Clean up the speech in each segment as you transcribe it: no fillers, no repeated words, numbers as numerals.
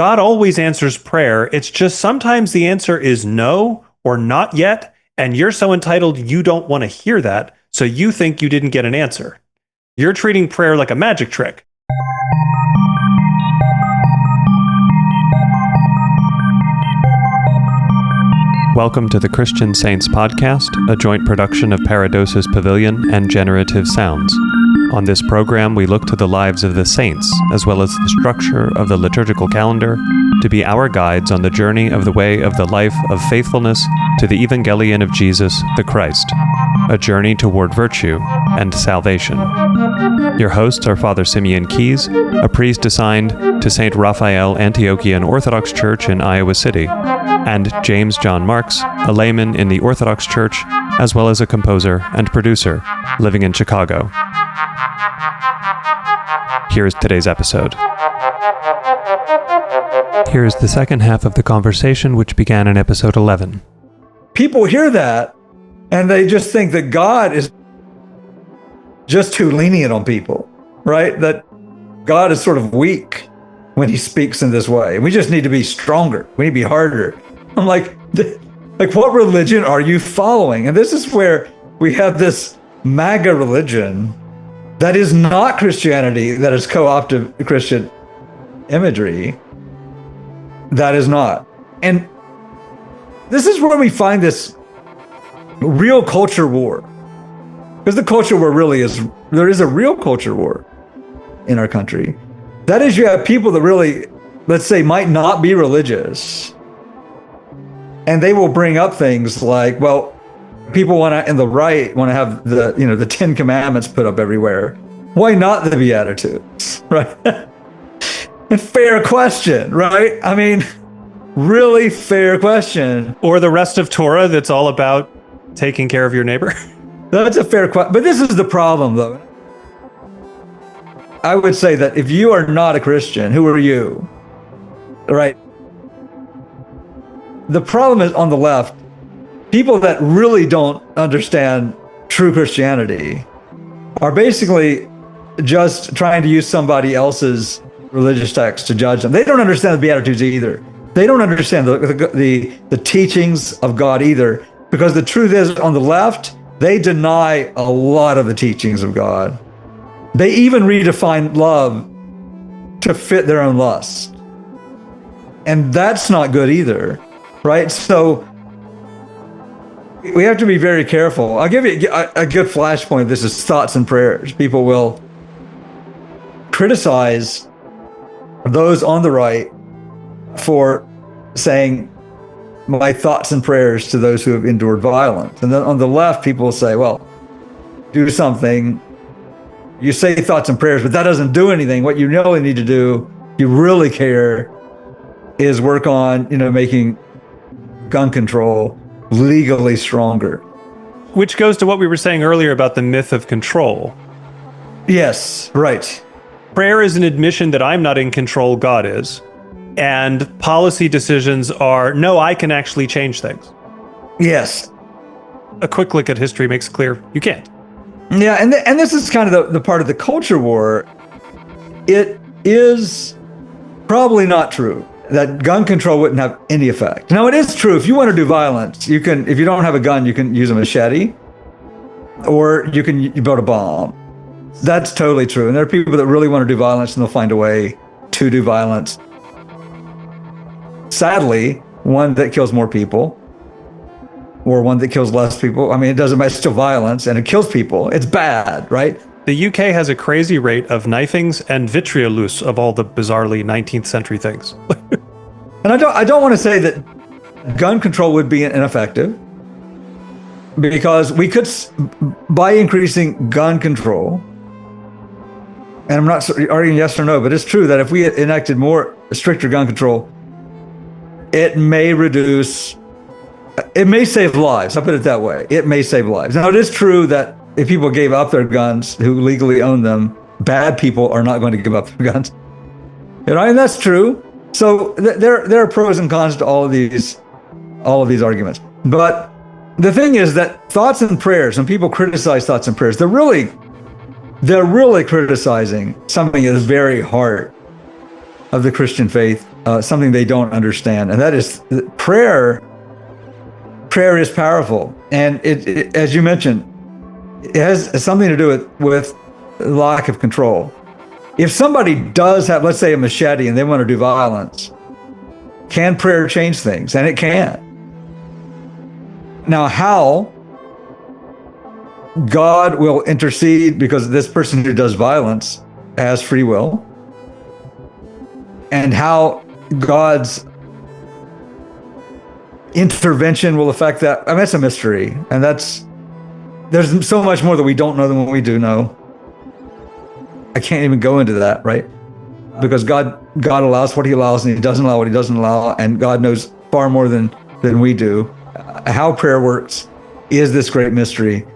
God always answers prayer. It's just sometimes the answer is no or not yet, and you're so entitled you don't want to hear that, so you think you didn't get an answer. You're treating prayer like a magic trick. Welcome to the Christian Saints Podcast, a joint production of Paradosis Pavilion and Generative Sounds. On this program, we look to the lives of the saints, as well as the structure of the liturgical calendar, to be our guides on the journey of the way of the life of faithfulness to the evangelion of Jesus, the Christ, a journey toward virtue and salvation. Your hosts are Fr Symeon Keys, a priest assigned to St. Raphael Antiochian Orthodox Church in Iowa City, and James John Marks, a layman in the Orthodox Church, as well as a composer and producer living in Chicago. Here's today's episode. Here's the second half of the conversation, which began in episode 11. People hear that, and they just think that God is just too lenient on people, right? That God is sort of weak when he speaks in this way. We just need to be stronger. We need to be harder. I'm like, what religion are you following? And this is where we have this MAGA religion that is not Christianity, that is co-opted Christian imagery. That is not. And this is where we find this real culture war. Because the culture war really is, there is a real culture war in our country. That is, you have people that really, let's say, might not be religious. And they will bring up things like, well, people in the right want to have the 10 Commandments put up everywhere. Why not the Beatitudes, right? And fair question, right? I mean, really fair question. Or the rest of Torah that's all about taking care of your neighbor. That's a fair question. But this is the problem, though. I would say that if you are not a Christian, who are you? Right? The problem is on the left, people that really don't understand true Christianity are basically just trying to use somebody else's religious text to judge them. They don't understand the Beatitudes either. They don't understand the teachings of God either, because the truth is, on the left, they deny a lot of the teachings of God. They even redefine love to fit their own lust. And that's not good either, right? So we have to be very careful. I'll give you a good flashpoint. This is thoughts and prayers. People will criticize those on the right for saying, my thoughts and prayers to those who have endured violence. And then on the left, people will say, well, do something. You say thoughts and prayers, but that doesn't do anything. What you really need to do, you really care, is work on, making gun control legally stronger. Which goes to what we were saying earlier about the myth of control. Yes, right. Prayer is an admission that I'm not in control, God is. And policy decisions are, no, I can actually change things. Yes. A quick look at history makes clear you can't. Yeah, and this is kind of the part of the culture war. It is probably not true that gun control wouldn't have any effect. Now, it is true, if you want to do violence, you can, if you don't have a gun, you can use a machete, or you build a bomb. That's totally true. And there are people that really want to do violence, and they'll find a way to do violence. Sadly, one that kills more people, or one that kills less people. I mean, it doesn't matter, it's still violence, and it kills people. It's bad, right? The UK has a crazy rate of knifings and vitriolus of all the bizarrely 19th century things. And I don't want to say that gun control would be ineffective, because we could, by increasing gun control, and I'm not arguing yes or no, but it's true that if we enacted more stricter gun control, it may save lives. I'll put it that way. It may save lives. Now, it is true that if people gave up their guns who legally own them, bad people are not going to give up their guns. And that's true. So there are pros and cons to all of these arguments. But the thing is that thoughts and prayers, when people criticize thoughts and prayers, they're really criticizing something at the very heart of the Christian faith. something they don't understand, and that is prayer. Prayer is powerful, and it as you mentioned, it has something to do with lack of control. If somebody does have, let's say, a machete and they want to do violence, can prayer change things? And it can. Now, how God will intercede, because this person who does violence has free will, and how God's intervention will affect that, I mean, that's a mystery. And there's so much more that we don't know than what we do know. I can't even go into that, right? Because God allows what he allows, and he doesn't allow what he doesn't allow, and God knows far more than we do. How prayer works is this great mystery.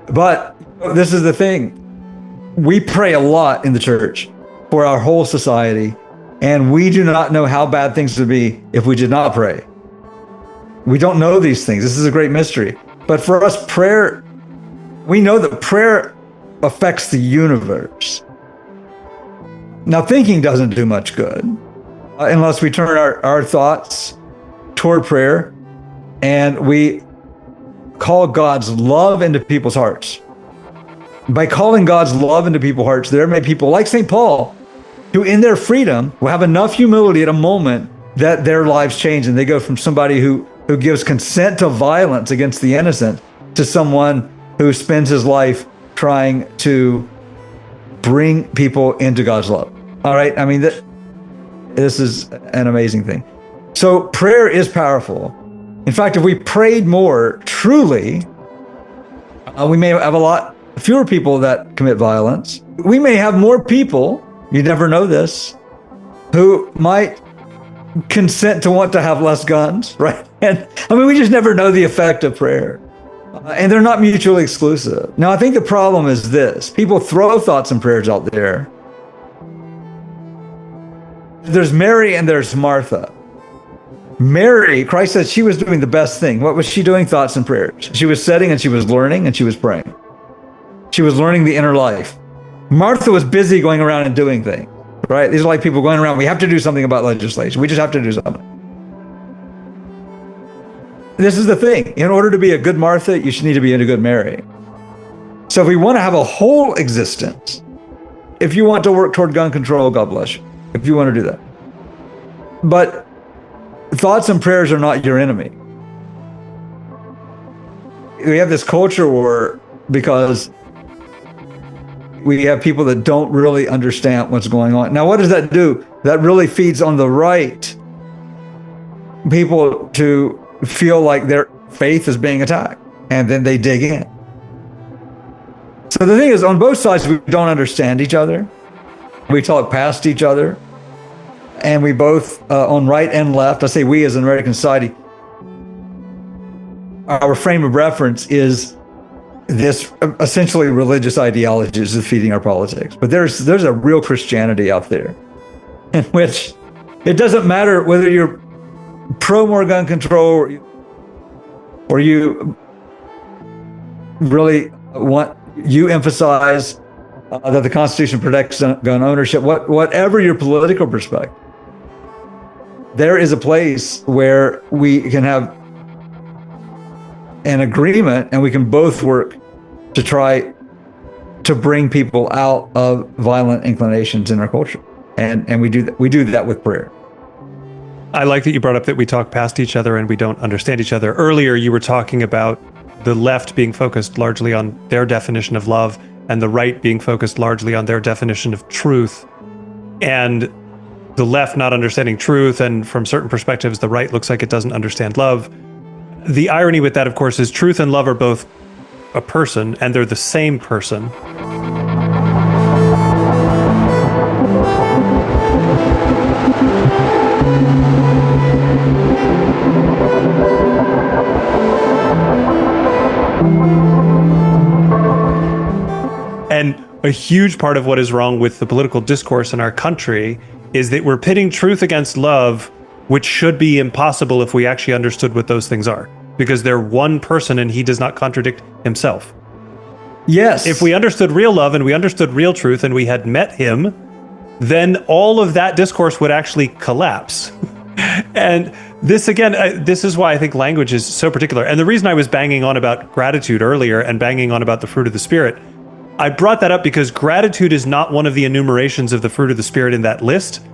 But this is the thing. We pray a lot in the church for our whole society, and we do not know how bad things would be if we did not pray. We don't know these things. This is a great mystery. But for us, prayer, we know that prayer affects the universe. Now, thinking doesn't do much good unless we turn our thoughts toward prayer and we call God's love into people's hearts. By calling God's love into people's hearts, there may be people like St. Paul who in their freedom will have enough humility at a moment that their lives change, and they go from somebody who gives consent to violence against the innocent to someone who spends his life trying to bring people into God's love. All right? I mean, this is an amazing thing. So prayer is powerful. In fact, if we prayed more truly, we may have a lot fewer people that commit violence. We may have more people, you never know this, who might consent to want to have less guns, right? And I mean, we just never know the effect of prayer. And they're not mutually exclusive. Now, I think the problem is this. People throw thoughts and prayers out there. There's Mary and there's Martha. Mary, Christ said she was doing the best thing. What was she doing? Thoughts and prayers. She was setting and she was learning and she was praying. She was learning the inner life. Martha was busy going around and doing things, right? These are like people going around, we have to do something about legislation. We just have to do something. This is the thing. In order to be a good Martha, you should need to be a good Mary. So if we want to have a whole existence, if you want to work toward gun control, God bless you, if you want to do that. But thoughts and prayers are not your enemy. We have this culture war because we have people that don't really understand what's going on. Now, what does that do? That really feeds on the right people to feel like their faith is being attacked, and then they dig in. So the thing is, on both sides, we don't understand each other. We talk past each other, and we both, on right and left, I say we as an American society, our frame of reference is this essentially religious ideology is defeating our politics. But there's a real Christianity out there in which it doesn't matter whether you're pro more gun control or you really you emphasize that the Constitution protects gun ownership, whatever your political perspective, there is a place where we can have an agreement and we can both work to try to bring people out of violent inclinations in our culture. And we do that with prayer. I like that you brought up that we talk past each other and we don't understand each other. Earlier, you were talking about the left being focused largely on their definition of love and the right being focused largely on their definition of truth. And the left not understanding truth, and from certain perspectives, the right looks like it doesn't understand love. The irony with that, of course, is truth and love are both a person, and they're the same person. And a huge part of what is wrong with the political discourse in our country is that we're pitting truth against love, which should be impossible if we actually understood what those things are, because they're one person and he does not contradict himself. Yes. If we understood real love and we understood real truth and we had met him, then all of that discourse would actually collapse. And this, again, this is why I think language is so particular. And the reason I was banging on about gratitude earlier and banging on about the fruit of the Spirit, I brought that up because gratitude is not one of the enumerations of the fruit of the Spirit in that list.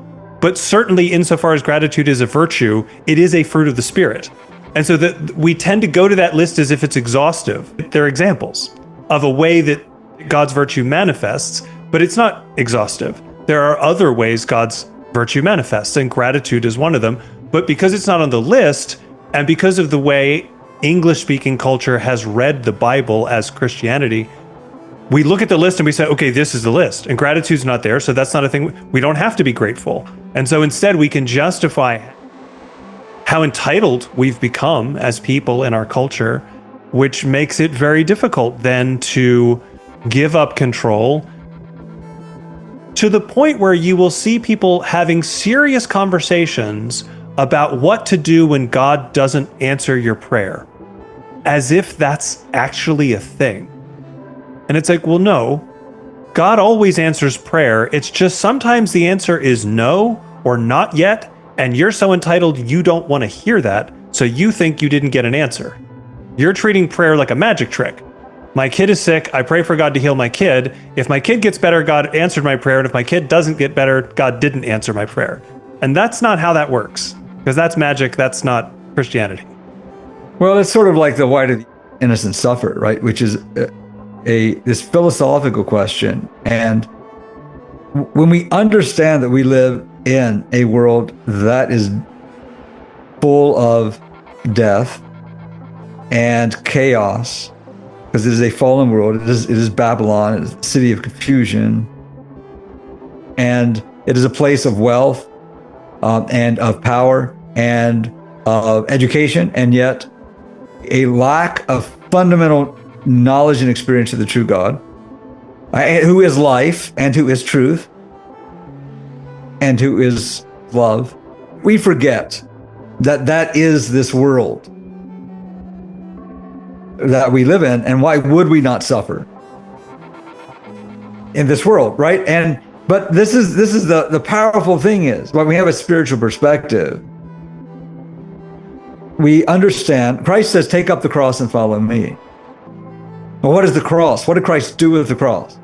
But certainly insofar as gratitude is a virtue, it is a fruit of the Spirit. And so that we tend to go to that list as if it's exhaustive. They're examples of a way that God's virtue manifests, but it's not exhaustive. There are other ways God's virtue manifests, and gratitude is one of them. But because it's not on the list, and because of the way English-speaking culture has read the Bible as Christianity, we look at the list and we say, okay, this is the list, and gratitude's not there, so that's not a thing. We don't have to be grateful. And so instead we can justify how entitled we've become as people in our culture, which makes it very difficult then to give up control, to the point where you will see people having serious conversations about what to do when God doesn't answer your prayer, as if that's actually a thing. And it's like, well, no, God always answers prayer. It's just sometimes the answer is no or not yet, and you're so entitled you don't want to hear that, so you think you didn't get an answer. You're treating prayer like a magic trick. My kid is sick, I pray for God to heal my kid. If my kid gets better, God answered my prayer, and if my kid doesn't get better, God didn't answer my prayer. And that's not how that works, because that's magic, that's not Christianity. Well, it's sort of like the why did the innocent suffer, right? Which is this philosophical question. And when we understand that we live in a world that is full of death and chaos, because it is a fallen world, it is Babylon, it is the city of confusion, and it is a place of wealth and of power and of education, and yet a lack of fundamental knowledge and experience of the true God, who is life and who is truth and who is love. We forget that that is this world that we live in, and why would we not suffer in this world, right? But this is the powerful thing is, when we have a spiritual perspective, we understand. Christ says, take up the cross and follow me. Well, what is the cross? What did Christ do with the cross?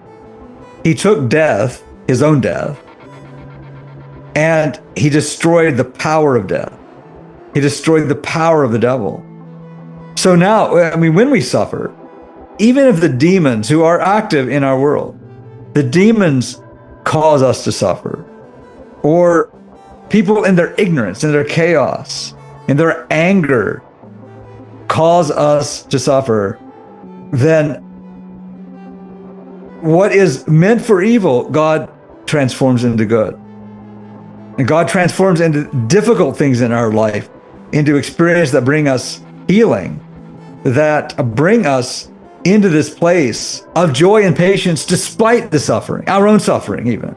He took death, his own death, and he destroyed the power of death. He destroyed the power of the devil. So now, I mean, when we suffer, even if the demons who are active in our world, the demons cause us to suffer, or people in their ignorance, in their chaos, in their anger, cause us to suffer, then what is meant for evil, God transforms into good. And God transforms into difficult things in our life, into experiences that bring us healing, that bring us into this place of joy and patience despite the suffering, our own suffering even.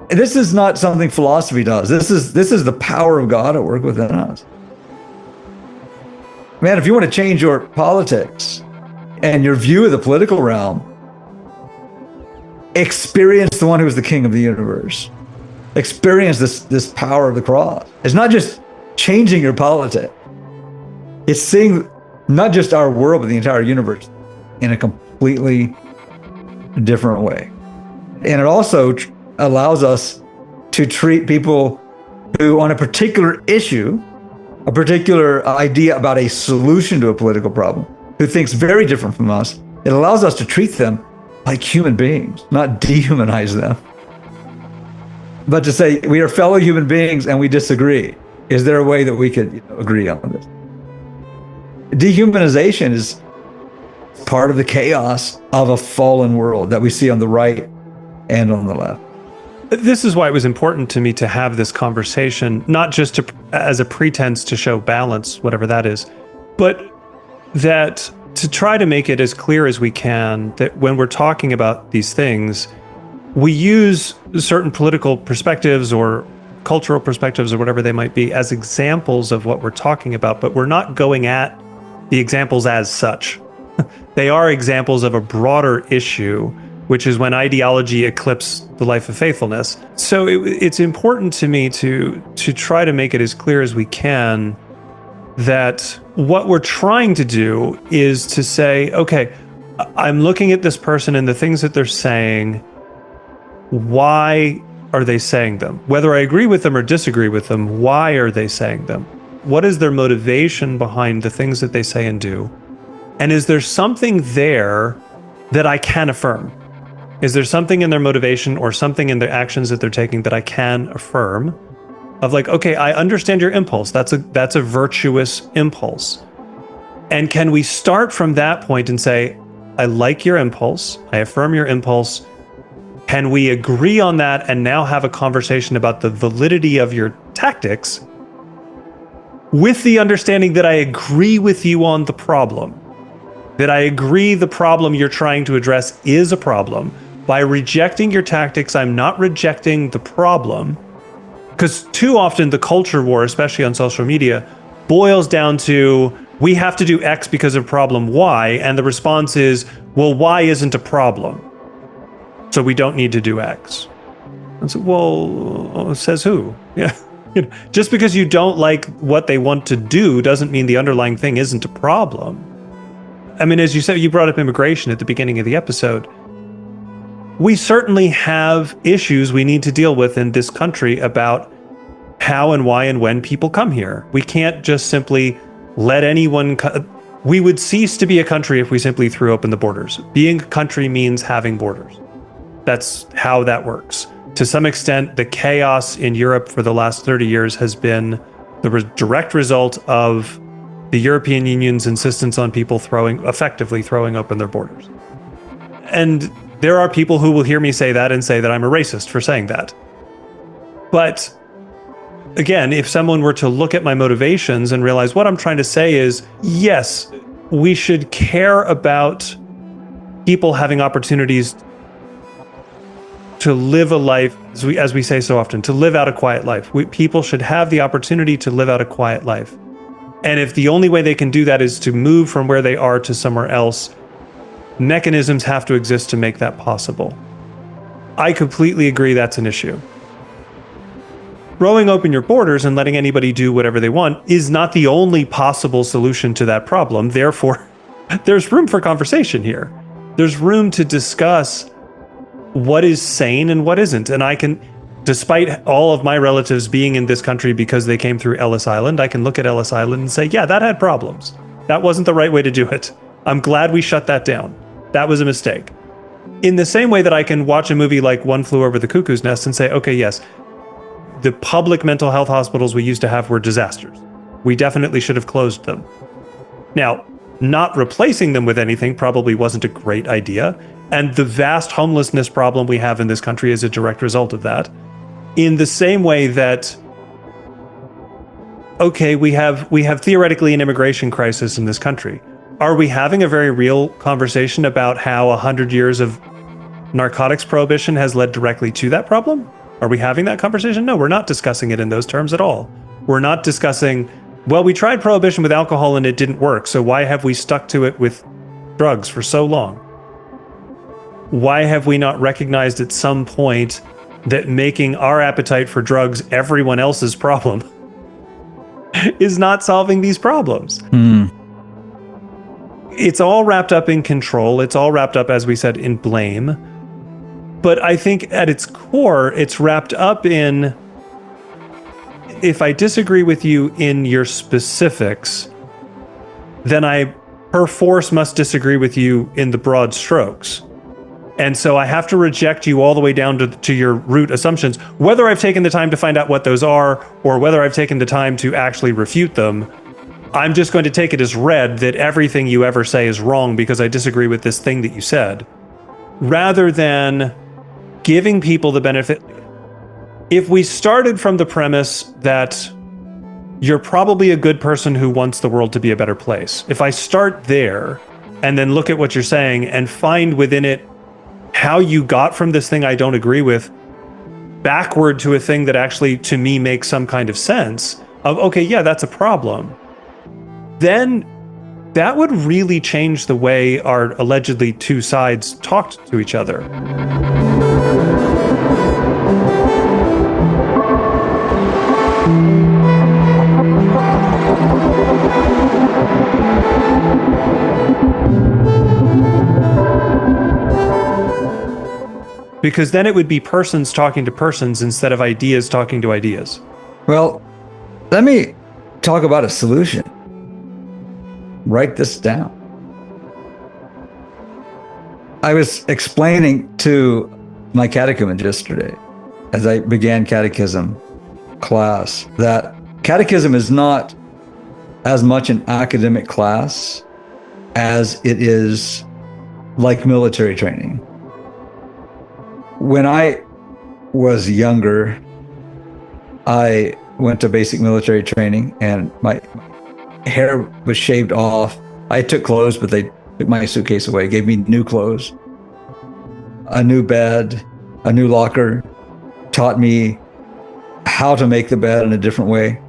This is not something philosophy does. This is the power of God at work within us. Man, if you want to change your politics and your view of the political realm, experience the one who is the king of the universe. Experience this power of the cross. It's not just changing your politics. It's seeing not just our world, but the entire universe in a completely different way. And it also allows us to treat people who, on a particular issue, a particular idea about a solution to a political problem, who thinks very different from us, it allows us to treat them like human beings, not dehumanize them, but to say, we are fellow human beings and we disagree. Is there a way that we could agree on this? Dehumanization is part of the chaos of a fallen world that we see on the right and on the left. This is why it was important to me to have this conversation, not just as a pretense to show balance, whatever that is, but that to try to make it as clear as we can that when we're talking about these things, we use certain political perspectives or cultural perspectives or whatever they might be as examples of what we're talking about, but we're not going at the examples as such. They are examples of a broader issue which is when ideology eclipses the life of faithfulness. So it's important to me to try to make it as clear as we can that what we're trying to do is to say, okay, I'm looking at this person and the things that they're saying. Why are they saying them? Whether I agree with them or disagree with them, why are they saying them? What is their motivation behind the things that they say and do? And is there something there that I can affirm? Is there something in their motivation or something in their actions that they're taking that I can affirm? Of like, okay, I understand your impulse. That's a virtuous impulse. And can we start from that point and say, I like your impulse, I affirm your impulse. Can we agree on that and now have a conversation about the validity of your tactics with the understanding that I agree with you on the problem? That I agree the problem you're trying to address is a problem. By rejecting your tactics, I'm not rejecting the problem. Because too often the culture war, especially on social media, boils down to, we have to do X because of problem Y, and the response is, well, Y isn't a problem, so we don't need to do X. And so, well, says who? Yeah. Just because you don't like what they want to do doesn't mean the underlying thing isn't a problem. I mean, as you said, you brought up immigration at the beginning of the episode. We certainly have issues we need to deal with in this country about how and why and when people come here. We can't just simply let anyone we would cease to be a country if we simply threw open the borders. Being a country means having borders. That's how that works. To some extent, the chaos in Europe for the last 30 years has been the direct result of the European Union's insistence on people effectively throwing open their borders. And there are people who will hear me say that and say that I'm a racist for saying that. But again, if someone were to look at my motivations and realize what I'm trying to say is, yes, we should care about people having opportunities to live a life, as we say so often, to live out a quiet life. People should have the opportunity to live out a quiet life. And if the only way they can do that is to move from where they are to somewhere else, mechanisms have to exist to make that possible. I completely agree that's an issue. Throwing open your borders and letting anybody do whatever they want is not the only possible solution to that problem. Therefore, there's room for conversation here. There's room to discuss what is sane and what isn't. And I can, despite all of my relatives being in this country because they came through Ellis Island, I can look at Ellis Island and say, yeah, that had problems. That wasn't the right way to do it. I'm glad we shut that down. That was a mistake. In the same way that I can watch a movie like One Flew Over the Cuckoo's Nest and say, okay, yes, the public mental health hospitals we used to have were disasters. We definitely should have closed them. Now, not replacing them with anything probably wasn't a great idea. And the vast homelessness problem we have in this country is a direct result of that. In the same way that, okay, we have theoretically an immigration crisis in this country. Are we having a very real conversation about how 100 years of narcotics prohibition has led directly to that problem? Are we having that conversation? No, we're not discussing it in those terms at all. We're not discussing, well, we tried prohibition with alcohol and it didn't work, so why have we stuck to it with drugs for so long? Why have we not recognized at some point that making our appetite for drugs everyone else's problem is not solving these problems? It's all wrapped up in control. It's all wrapped up, as we said, in blame. But I think at its core, it's wrapped up in, if I disagree with you in your specifics, then I perforce must disagree with you in the broad strokes. And so I have to reject you all the way down to your root assumptions, whether I've taken the time to find out what those are or whether I've taken the time to actually refute them. I'm just going to take it as read that everything you ever say is wrong because I disagree with this thing that you said, rather than giving people the benefit. If we started from the premise that you're probably a good person who wants the world to be a better place, if I start there and then look at what you're saying and find within it how you got from this thing I don't agree with backward to a thing that actually to me makes some kind of sense of, okay, yeah, that's a problem, then that would really change the way our allegedly two sides talked to each other. Because then it would be persons talking to persons instead of ideas talking to ideas. Well, let me talk about a solution. Write this down. I was explaining to my catechumen yesterday, as I began catechism class, that catechism is not as much an academic class as it is like military training. When I was younger, I went to basic military training and my hair was shaved off. I took clothes, but they took my suitcase away, gave me new clothes, a new bed, a new locker, taught me how to make the bed in a different way,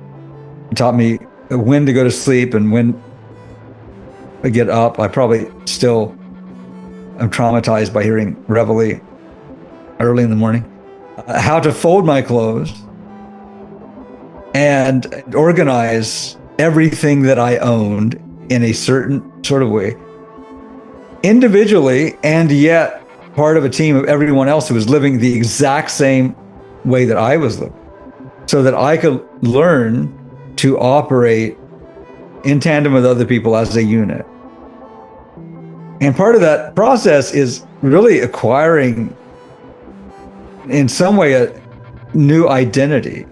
taught me when to go to sleep and when to get up. I probably still am traumatized by hearing reveille early in the morning, how to fold my clothes and organize everything that I owned in a certain sort of way, individually, and yet part of a team of everyone else who was living the exact same way that I was living, so that I could learn to operate in tandem with other people as a unit. And part of that process is really acquiring, in some way, a new identity,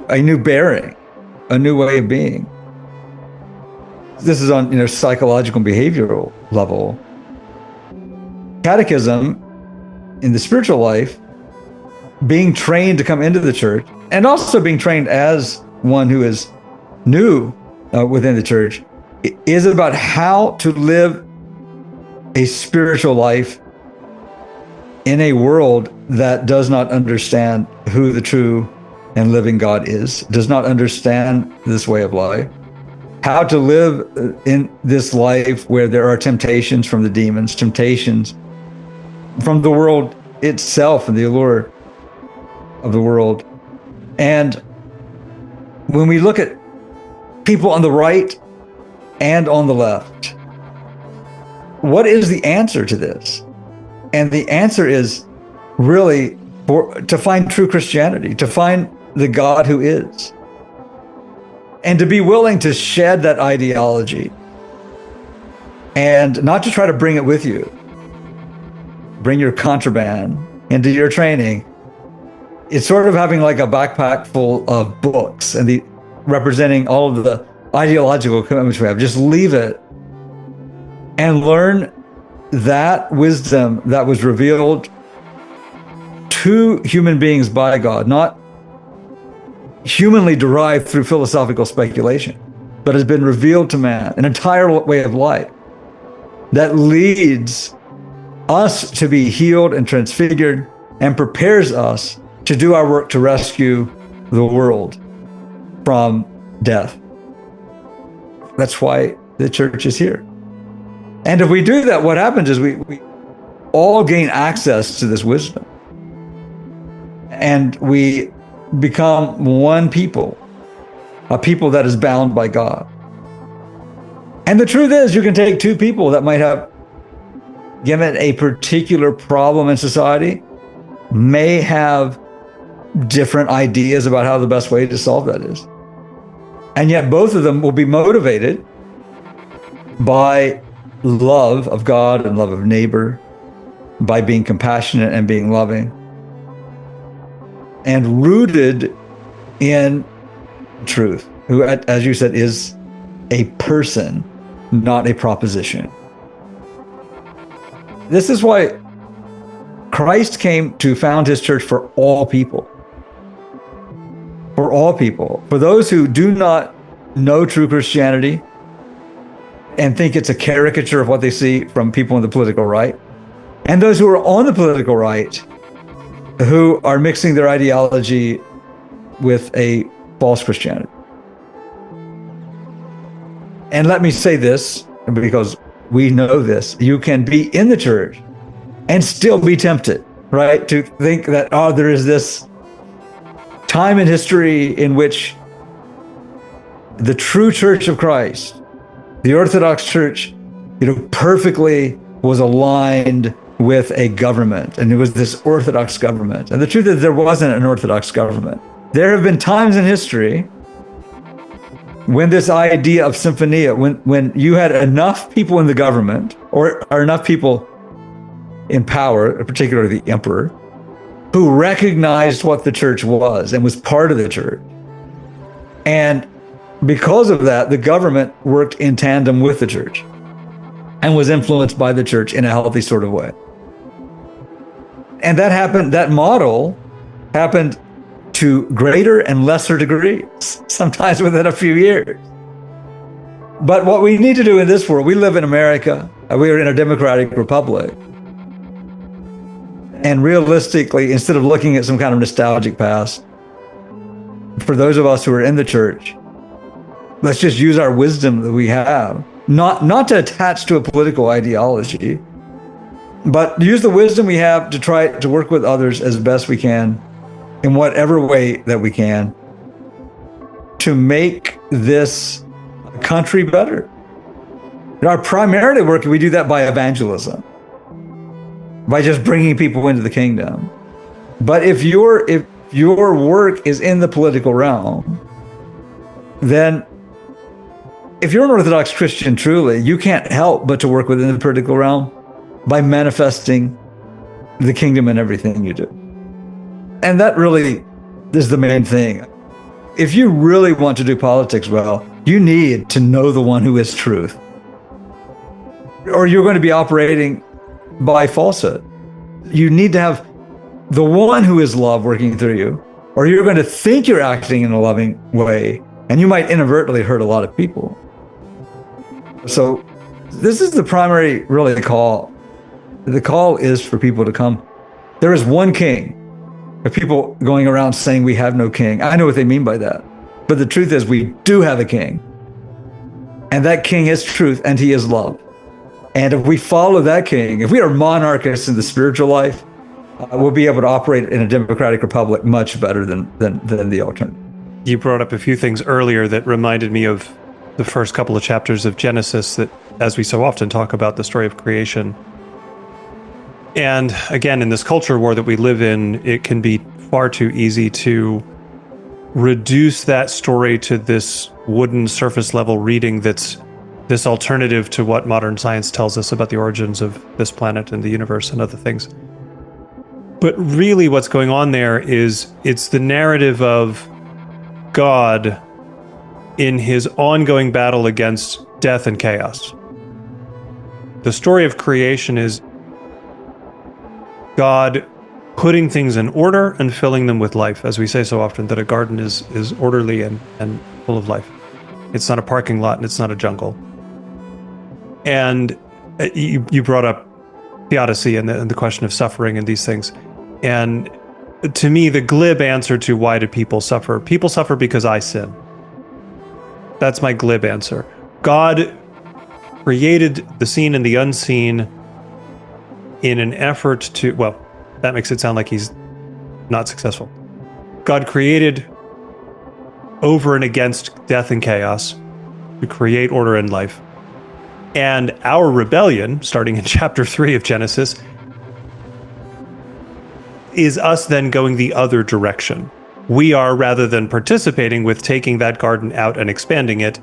a new bearing, a new way of being. This is on, psychological and behavioral level. Catechism in the spiritual life, being trained to come into the church, and also being trained as one who is new within the church, is about how to live a spiritual life in a world that does not understand who the true and living God is, does not understand this way of life, how to live in this life where there are temptations from the demons, temptations from the world itself and the allure of the world. And when we look at people on the right and on the left, what is the answer to this? And the answer is really to find true Christianity, to find the God who is, and to be willing to shed that ideology and not to try to bring it with you. Bring your contraband into your training. It's sort of having like a backpack full of books and representing all of the ideological commitments we have. Just leave it and learn that wisdom that was revealed to human beings by God, not humanly derived through philosophical speculation, but has been revealed to man, an entire way of life that leads us to be healed and transfigured and prepares us to do our work to rescue the world from death. That's why the church is here. And if we do that, what happens is we all gain access to this wisdom. And we become one people, a people that is bound by God. And the truth is, you can take two people that might have, given a particular problem in society, may have different ideas about how the best way to solve that is. And yet both of them will be motivated by love of God and love of neighbor, by being compassionate and being loving, and rooted in truth, who, as you said, is a person, not a proposition. This is why Christ came to found his church for all people. For all people. For those who do not know true Christianity and think it's a caricature of what they see from people on the political right, and those who are on the political right who are mixing their ideology with a false Christianity. And let me say this, because we know this, you can be in the church and still be tempted, right? To think that, there is this time in history in which the true Church of Christ, the Orthodox Church, perfectly was aligned with a government, and it was this Orthodox government. And the truth is, there wasn't an Orthodox government. There have been times in history when this idea of symphonia, when you had enough people in the government, or enough people in power, particularly the emperor, who recognized what the church was and was part of the church. And because of that, the government worked in tandem with the church and was influenced by the church in a healthy sort of way. And that model happened to greater and lesser degrees, sometimes within a few years. But what we need to do in this world, we live in America, we are in a democratic republic. And realistically, instead of looking at some kind of nostalgic past, for those of us who are in the church, let's just use our wisdom that we have, not to attach to a political ideology, but use the wisdom we have to try to work with others as best we can, in whatever way that we can, to make this country better. In our primarily work, we do that by evangelism, by just bringing people into the kingdom. But if your work is in the political realm, then if you're an Orthodox Christian truly, you can't help but to work within the political realm by manifesting the kingdom in everything you do. And that really is the main thing. If you really want to do politics well, you need to know the one who is truth, or you're going to be operating by falsehood. You need to have the one who is love working through you, or you're going to think you're acting in a loving way, and you might inadvertently hurt a lot of people. So this is the primary, really, call. The call is for people to come. There is one king. There are people going around saying we have no king. I know what they mean by that. But the truth is, we do have a king. And that king is truth, and he is love. And if we follow that king, if we are monarchists in the spiritual life, we'll be able to operate in a democratic republic much better than the alternative. You brought up a few things earlier that reminded me of the first couple of chapters of Genesis, that, as we so often talk about the story of creation. And again, in this culture war that we live in, it can be far too easy to reduce that story to this wooden surface level reading that's this alternative to what modern science tells us about the origins of this planet and the universe and other things. But really what's going on there is it's the narrative of God in his ongoing battle against death and chaos. The story of creation is God putting things in order and filling them with life. As we say so often, that a garden is orderly and full of life. It's not a parking lot and it's not a jungle. And you brought up theodicy and the question of suffering and these things. And to me, the glib answer to why do people suffer? People suffer because I sin. That's my glib answer. God created the seen and the unseen in an effort to, well, that makes it sound like he's not successful. God created over and against death and chaos to create order in life. And our rebellion, starting in chapter 3 of Genesis, is us then going the other direction. We are, rather than participating with taking that garden out and expanding it,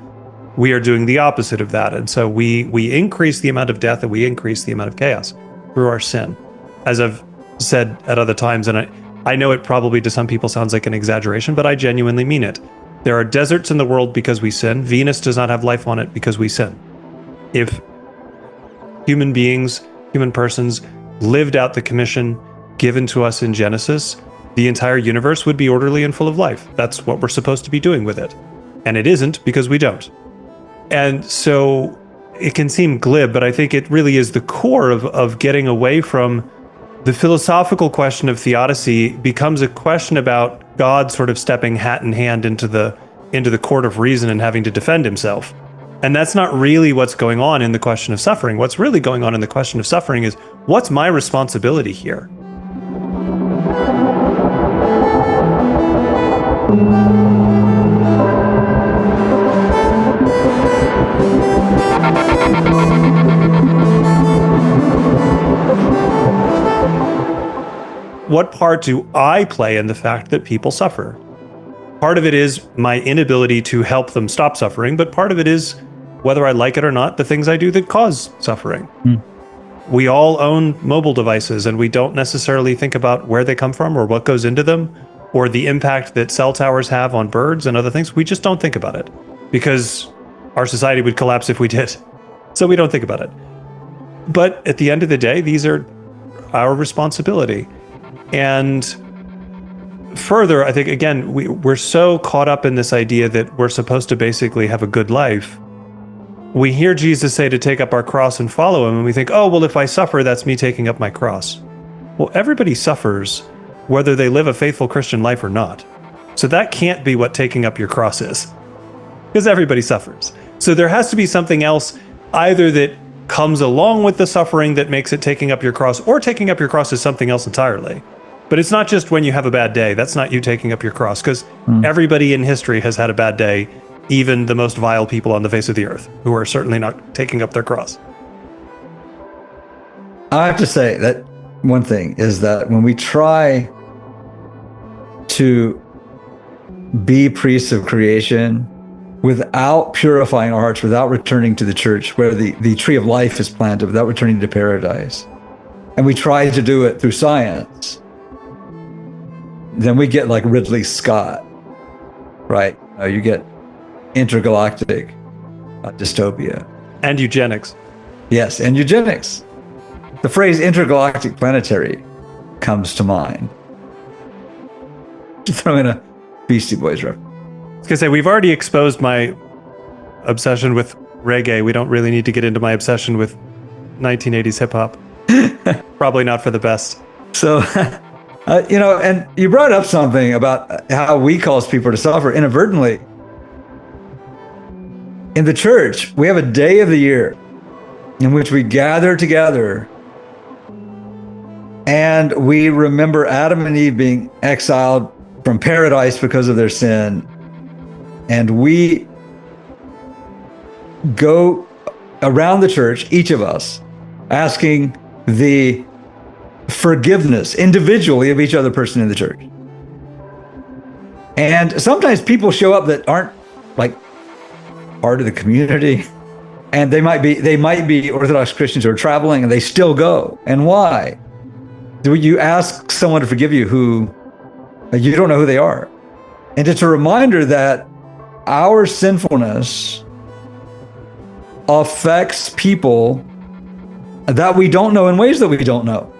we are doing the opposite of that. And so we increase the amount of death and we increase the amount of chaos through our sin. As I've said at other times, and I know it probably to some people sounds like an exaggeration, but I genuinely mean it. There are deserts in the world because we sin. Venus does not have life on it because we sin. If human beings, human persons, lived out the commission given to us in Genesis, the entire universe would be orderly and full of life. That's what we're supposed to be doing with it. And it isn't because we don't. And so it can seem glib, but I think it really is the core of getting away from the philosophical question of theodicy becomes a question about God sort of stepping hat in hand into the court of reason and having to defend himself. And that's not really what's going on in the question of suffering. What's really going on in the question of suffering is, what's my responsibility here? What part do I play in the fact that people suffer? Part of it is my inability to help them stop suffering, but part of it is, whether I like it or not, the things I do that cause suffering. We all own mobile devices, and we don't necessarily think about where they come from or what goes into them, or the impact that cell towers have on birds and other things. We just don't think about it because our society would collapse if we did. So we don't think about it. But at the end of the day, these are our responsibility. And further, I think, again, we're so caught up in this idea that we're supposed to basically have a good life. We hear Jesus say to take up our cross and follow him, and we think, oh, well, if I suffer, that's me taking up my cross. Well, everybody suffers whether they live a faithful Christian life or not. So that can't be what taking up your cross is, because everybody suffers. So there has to be something else, either that comes along with the suffering that makes it taking up your cross, or taking up your cross is something else entirely. But it's not just when you have a bad day. That's not you taking up your cross, because everybody in history has had a bad day, even the most vile people on the face of the earth, who are certainly not taking up their cross. I have to say that one thing is that when we try to be priests of creation without purifying our hearts, without returning to the church where the tree of life is planted, without returning to paradise, and we try to do it through science, then we get like Ridley Scott, right? You get intergalactic dystopia. And eugenics. Yes, and eugenics. The phrase intergalactic planetary comes to mind. Throw in a Beastie Boys reference. I was going to say, we've already exposed my obsession with reggae. We don't really need to get into my obsession with 1980s hip hop. Probably not for the best. So, and you brought up something about how we cause people to suffer inadvertently. In the church, we have a day of the year in which we gather together and we remember Adam and Eve being exiled from paradise because of their sin. And we go around the church, each of us, asking the forgiveness individually of each other person in the church. And sometimes people show up that aren't like part of the community, and they might be Orthodox Christians who are traveling, and they still go. And why? Do you ask someone to forgive you who you don't know who they are? And it's a reminder that our sinfulness affects people that we don't know in ways that we don't know.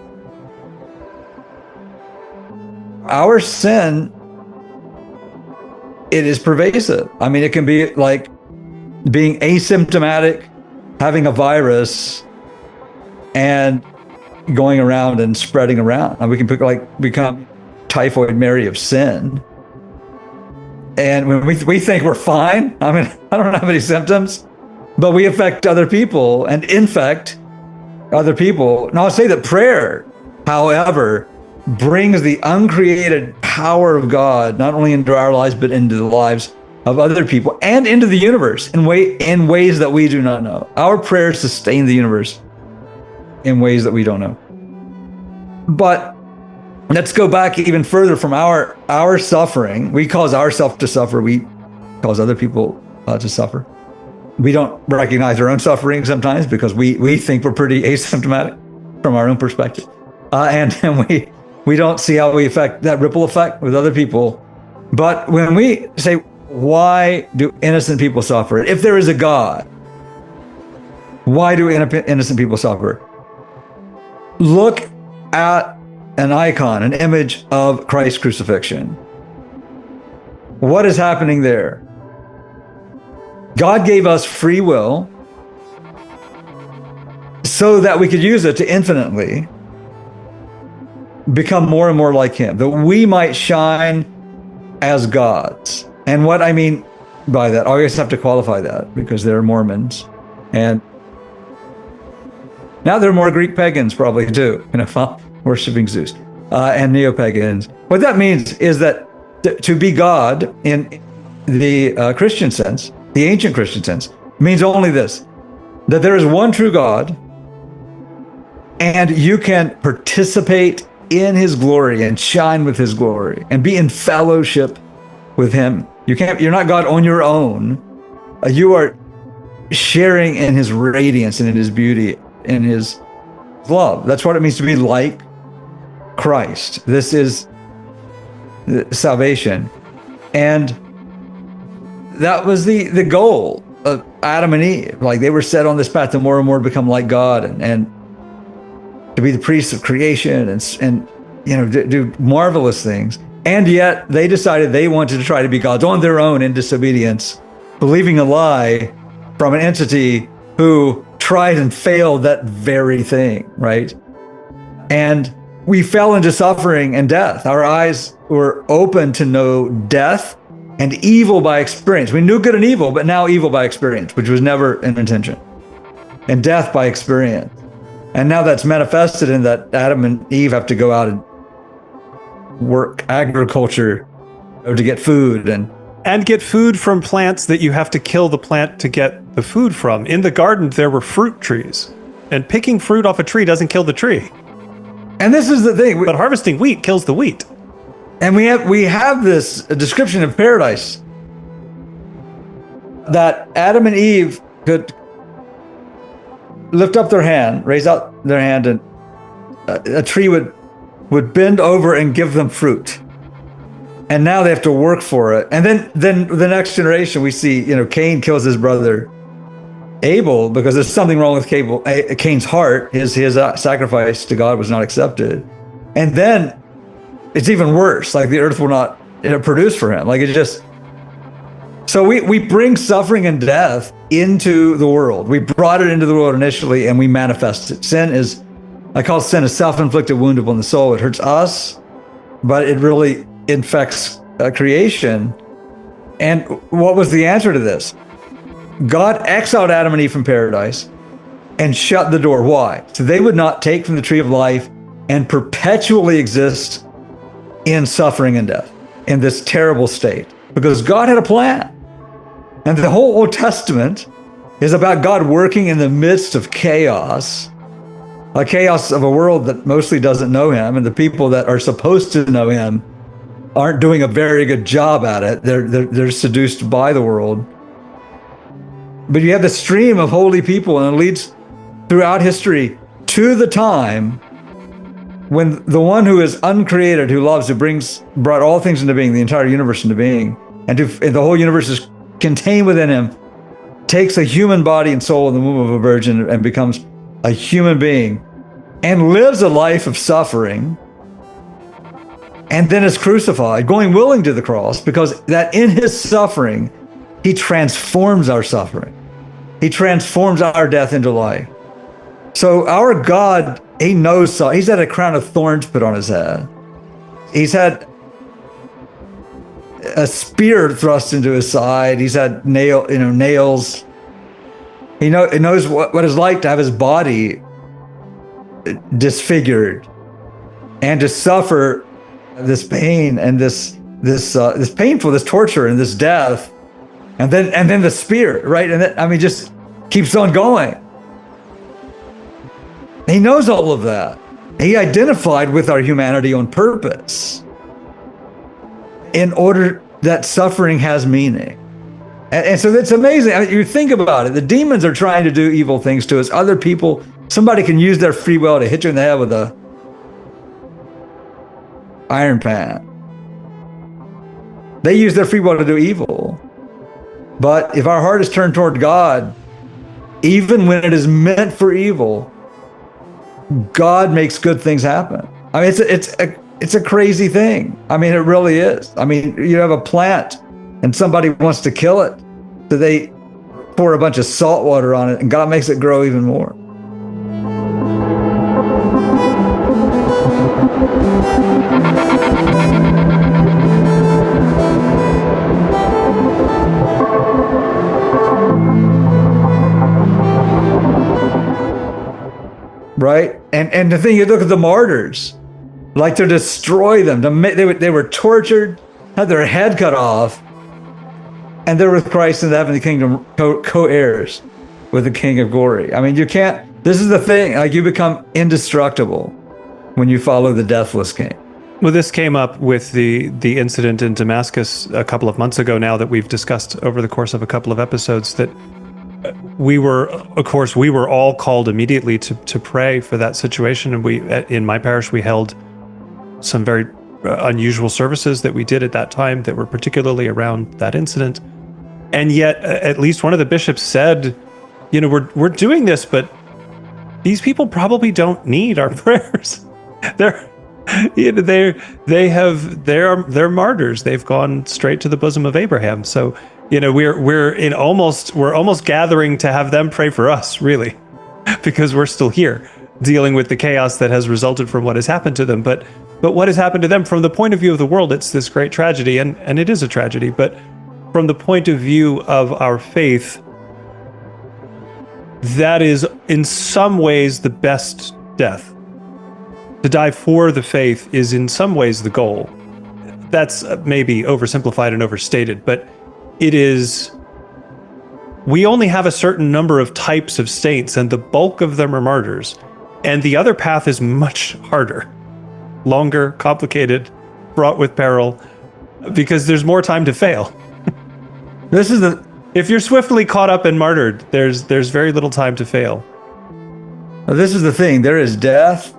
Our sin, it is pervasive. I mean, it can be like being asymptomatic, having a virus, and going around and spreading around. And we can become typhoid Mary of sin. And when we think we're fine, I mean, I don't have any symptoms, but we affect other people and infect other people. Now, I'll say that prayer, however, brings the uncreated power of God not only into our lives, but into the lives of other people and into the universe in ways that we do not know. Our prayers sustain the universe in ways that we don't know. But let's go back even further from our suffering. We cause ourselves to suffer. We cause other people to suffer. We don't recognize our own suffering sometimes because we think we're pretty asymptomatic from our own perspective. And we don't see how we affect that ripple effect with other people. But when we say, why do innocent people suffer? If there is a God, why do innocent people suffer? Look at an icon, an image of Christ's crucifixion. What is happening there? God gave us free will so that we could use it to infinitely become more and more like him, that we might shine as gods. And what I mean by that. I always have to qualify that because they're Mormons. And now there are more Greek pagans probably too, worshiping Zeus, and neo-pagans. What that means is that to be God in the Christian sense, the ancient Christian sense, means only this, that there is one true God, and you can participate in his glory and shine with his glory and be in fellowship with him. You're not God on your own. You are sharing in his radiance and in his beauty, in his love. That's what it means to be like Christ. This is salvation. And that was the goal of Adam and Eve. Like, they were set on this path to more and more become like God and to be the priests of creation and do marvelous things. And yet they decided they wanted to try to be gods on their own in disobedience, believing a lie from an entity who tried and failed that very thing, right? And we fell into suffering and death. Our eyes were open to know death and evil by experience. We knew good and evil, but now evil by experience, which was never an intention, and death by experience. And now that's manifested in that Adam and Eve have to go out and work agriculture to get food and get food from plants that you have to kill the plant to get the food from. In the garden, there were fruit trees, and picking fruit off a tree doesn't kill the tree. And this is the thing. But harvesting wheat kills the wheat. And we have this description of paradise that Adam and Eve could lift up their hand, raise out their hand, and a tree would bend over and give them fruit. And now they have to work for it. And then the next generation, we see, Cain kills his brother Abel because there's something wrong with Cain's heart. His sacrifice to God was not accepted. And then it's even worse. Like, the earth will not produce for him. Like, it's just... So we bring suffering and death into the world. We brought it into the world initially, and we manifest it. I call sin a self-inflicted wound upon the soul. It hurts us, but it really infects creation. And what was the answer to this? God exiled Adam and Eve from paradise and shut the door. Why? So they would not take from the tree of life and perpetually exist in suffering and death, in this terrible state. Because God had a plan. And the whole Old Testament is about God working in the midst of chaos, a chaos of a world that mostly doesn't know him, and the people that are supposed to know him aren't doing a very good job at it. They're seduced by the world. But you have the stream of holy people, and it leads throughout history to the time when the one who is uncreated, who loves, who brought all things into being, the entire universe into being, and the whole universe is contained within him, takes a human body and soul in the womb of a virgin and becomes a human being and lives a life of suffering, and then is crucified, going willing to the cross, because that in his suffering, he transforms our suffering. He transforms our death into life. So our God, he knows, he's had a crown of thorns put on his head. He's had a spear thrust into his side. He's had nails. He knows what it's like to have his body disfigured and to suffer this pain and this torture and this death, and then the spear, right? And then, just keeps on going. He knows all of that. He identified with our humanity on purpose in order that suffering has meaning. And so it's amazing. You think about it. The demons are trying to do evil things to us. Other people, somebody can use their free will to hit you in the head with a iron pan. They use their free will to do evil. But if our heart is turned toward God, even when it is meant for evil, God makes good things happen. It's a crazy thing. It really is. You have a plant and somebody wants to kill it, so they pour a bunch of salt water on it, and God makes it grow even more. right? And the thing, you look at the martyrs, like to destroy them. They were tortured, had their head cut off, and they're with Christ in the heavenly kingdom, co-heirs with the King of Glory. I mean, you can't. This is the thing. Like, you become indestructible when you follow the deathless King. Well, this came up with the incident in Damascus a couple of months ago now that we've discussed over the course of a couple of episodes, that we were all called immediately to pray for that situation. And in my parish, we held some very unusual services that we did at that time that were particularly around that incident. And yet, at least one of the bishops said, we're doing this, but these people probably don't need our prayers. They're martyrs. They've gone straight to the bosom of Abraham. So, we're almost gathering to have them pray for us, really, because we're still here dealing with the chaos that has resulted from what has happened to them. But what has happened to them from the point of view of the world, it's this great tragedy, and it is a tragedy. But from the point of view of our faith, that is in some ways the best death. To die for the faith is in some ways the goal. That's maybe oversimplified and overstated, but it is. We only have a certain number of types of saints, and the bulk of them are martyrs. And the other path is much harder, longer, complicated, fraught with peril, because there's more time to fail. If you're swiftly caught up and martyred, there's very little time to fail. This is the thing. There is death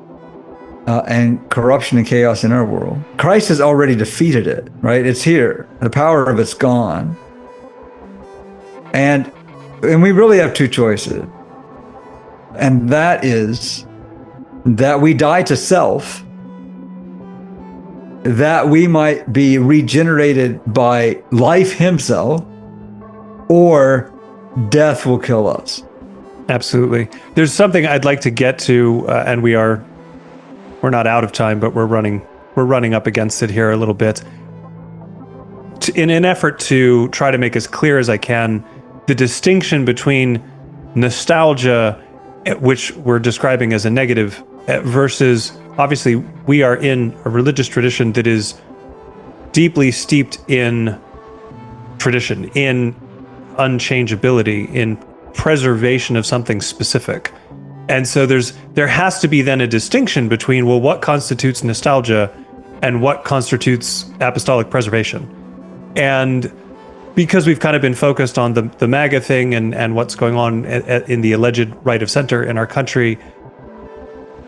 and corruption and chaos in our world. Christ has already defeated it, right? It's here. The power of it's gone. And we really have two choices. And that is that we die to self, that we might be regenerated by life himself, or death will kill us. Absolutely. There's something I'd like to get to, and we're not out of time, but we're running up against it here a little bit. In an effort to try to make as clear as I can the distinction between nostalgia, which we're describing as a negative, versus, obviously, we are in a religious tradition that is deeply steeped in tradition, in unchangeability, in preservation of something specific. And so there has to be then a distinction between, well, what constitutes nostalgia and what constitutes apostolic preservation. And because we've kind of been focused on the MAGA thing and what's going on in the alleged right of center in our country,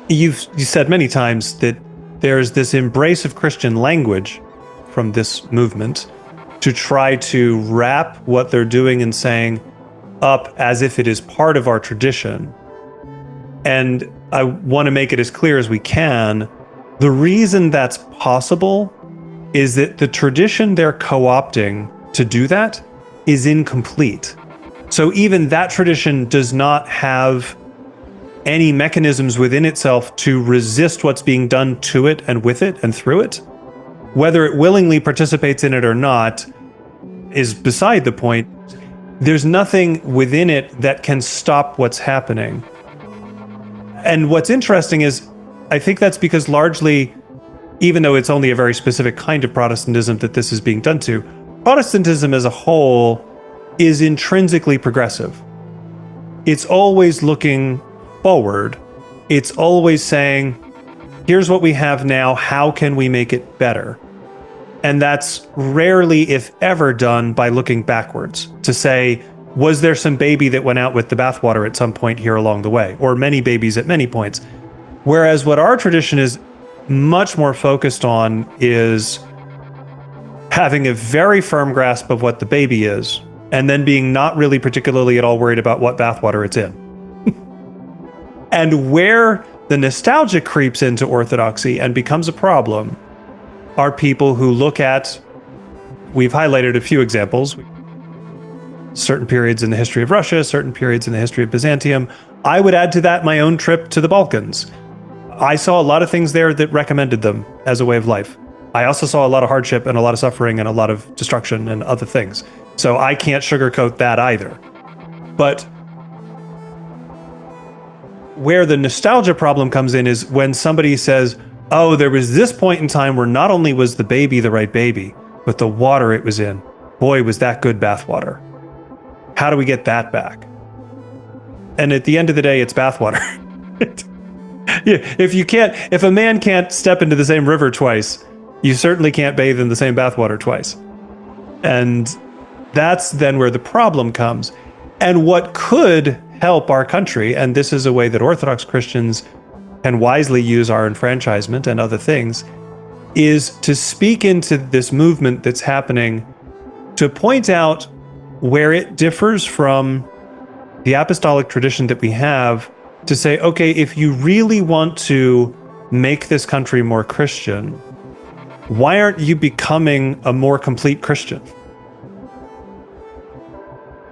you said many times that there's this embrace of Christian language from this movement to try to wrap what they're doing and saying up as if it is part of our tradition. And I want to make it as clear as we can. The reason that's possible is that the tradition they're co-opting to do that is incomplete. So even that tradition does not have any mechanisms within itself to resist what's being done to it and with it and through it. Whether it willingly participates in it or not is beside the point. There's nothing within it that can stop what's happening. And what's interesting is, I think that's because largely, even though it's only a very specific kind of Protestantism that this is being done to, Protestantism as a whole is intrinsically progressive. It's always looking forward. It's always saying, here's what we have now, how can we make it better? And that's rarely, if ever, done by looking backwards to say, was there some baby that went out with the bathwater at some point here along the way, or many babies at many points? Whereas what our tradition is much more focused on is having a very firm grasp of what the baby is, and then being not really particularly at all worried about what bathwater it's in. And where the nostalgia creeps into orthodoxy and becomes a problem are people who look at, we've highlighted a few examples, certain periods in the history of Russia, certain periods in the history of Byzantium. I would add to that my own trip to the Balkans. I saw a lot of things there that recommended them as a way of life. I also saw a lot of hardship and a lot of suffering and a lot of destruction and other things. So I can't sugarcoat that either. But where the nostalgia problem comes in is when somebody says, oh, there was this point in time where not only was the baby the right baby, but the water it was in, boy, was that good bathwater. How do we get that back? And at the end of the day, it's bathwater. If a man can't step into the same river twice, you certainly can't bathe in the same bathwater twice. And that's then where the problem comes. And what could help our country, and this is a way that Orthodox Christians can wisely use our enfranchisement and other things, is to speak into this movement that's happening, to point out where it differs from the apostolic tradition that we have, to say, okay, if you really want to make this country more Christian, why aren't you becoming a more complete Christian?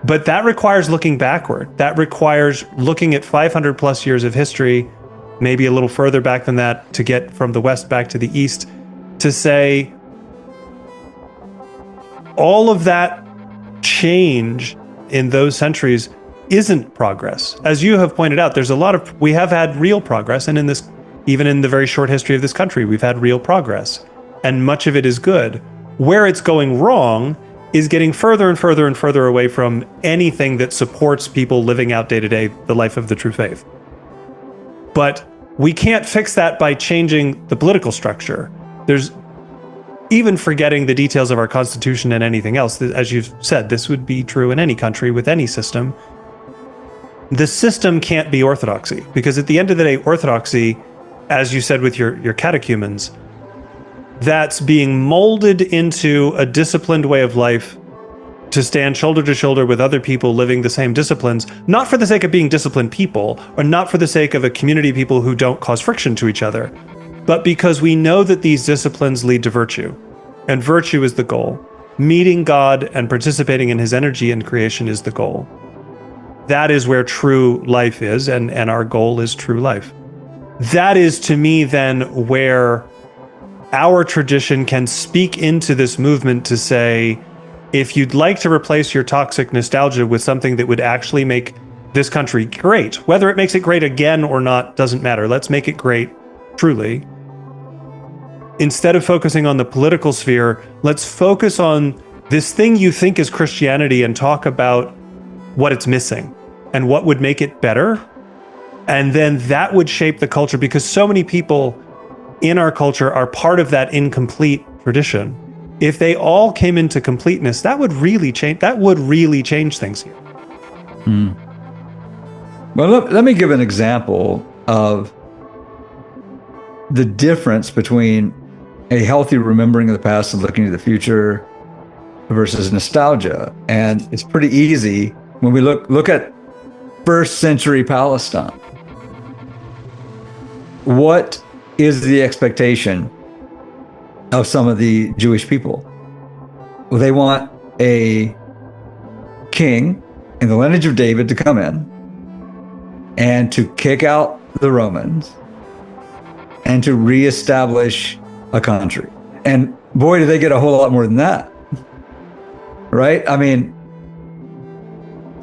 But that requires looking backward. That requires looking at 500 plus years of history, maybe a little further back than that, to get from the West back to the East, to say all of that change in those centuries isn't progress. As you have pointed out, we have had real progress, and even in the very short history of this country, we've had real progress, and much of it is good. Where it's going wrong is getting further and further and further away from anything that supports people living out day to day the life of the true faith. But we can't fix that by changing the political structure. There's even forgetting the details of our Constitution and anything else. As you've said, this would be true in any country with any system. The system can't be orthodoxy, because at the end of the day, orthodoxy, as you said with your catechumens, that's being molded into a disciplined way of life to stand shoulder to shoulder with other people living the same disciplines, not for the sake of being disciplined people, or not for the sake of a community of people who don't cause friction to each other, but because we know that these disciplines lead to virtue, and virtue is the goal. Meeting God and participating in his energy in creation is the goal. That is where true life is, and our goal is true life. That is, to me, then, where our tradition can speak into this movement to say, if you'd like to replace your toxic nostalgia with something that would actually make this country great, whether it makes it great again or not, doesn't matter. Let's make it great, truly. Instead of focusing on the political sphere, let's focus on this thing you think is Christianity and talk about what it's missing and what would make it better. And then that would shape the culture, because so many people in our culture are part of that incomplete tradition. If they all came into completeness, that would really change things here. Well, let me give an example of the difference between a healthy remembering of the past and looking to the future versus nostalgia. And it's pretty easy when we look at first century Palestine. What is the expectation of some of the Jewish people? Well, they want a king in the lineage of David to come in and to kick out the Romans and to reestablish a country. And boy, do they get a whole lot more than that, right? I mean,